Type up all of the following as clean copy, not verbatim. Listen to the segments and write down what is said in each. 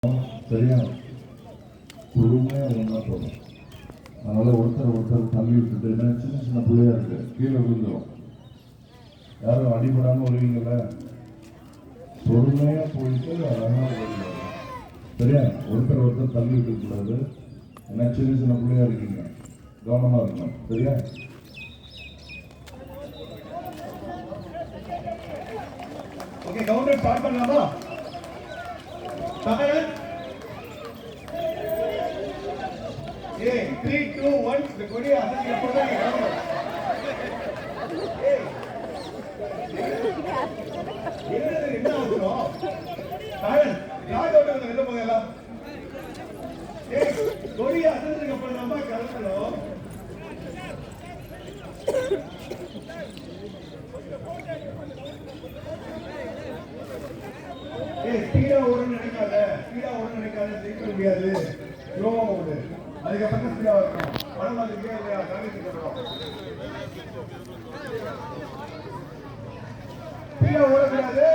சரியா பொறுமையா ஒன்றா போகும். அதனால ஒருத்தர் தள்ளி விட்டுட்டு சின்ன சின்ன பிள்ளையா இருக்கு, கீழே விழுந்துடும். யாரும் அடிபடாம வருவீங்கல்ல, பொறுமையா போயிட்டு அழகா வருவீங்க. சரியா ஒருத்தர் தள்ளி விட்டு கூடாது. ஏன்னா சின்ன சின்ன பிள்ளையா இருக்கீங்க, கவனமா இருக்கணும். சரியா ஓகே, கவுண்டர் ஸ்டார்ட் பண்ணலாமா? தமிழன் 3 2 1 இந்த கொடியை அசைக்க போறாங்க. என்ன அவசரம்? தமிழன் ராஜ் அவுட் வந்து வெளில போகலாம். கொடியை அசைக்க போறாமா கலக்கணும். ஸ்பீடா ஓடணும்னு நினைக்காத, ஜெயிக்க முடியாது. ஸ்லோவா ஓடு, அதுக்கப்புறம் ஸ்பீடா வரணும். படம் பார்த்துக்கிட்டே இல்லையா, கவனிச்சு சொல்றோம். ஸ்பீடா ஓடக்கூடாது.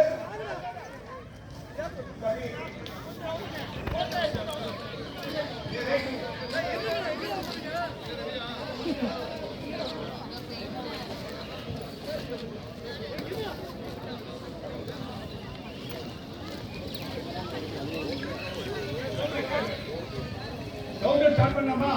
ஸ்டார்ட் பண்ணலாமா?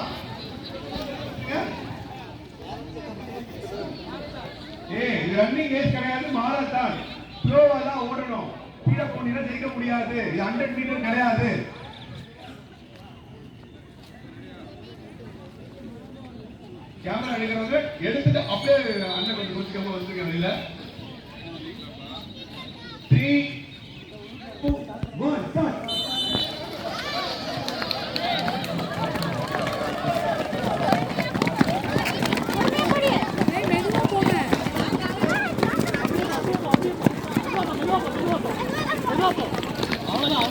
இது ரன்னிங் ரேஸ் கிடையாது, மாரத்தான். ஸ்லோவா தான் ஓடணும். ஸ்பீடா போனீங்கன்னா ஜெயிக்க முடியாது. இது 100 மீட்டர் கிடையாது. கேமரா எடுக்கிறவங்க எடுத்துட்டு அப்படியே அண்ணன் கொஞ்சம் கொஞ்சம் வந்துருக்காங்க. இல்ல 3 2 1 ஸ்டார்ட். அவ்வளவுதான்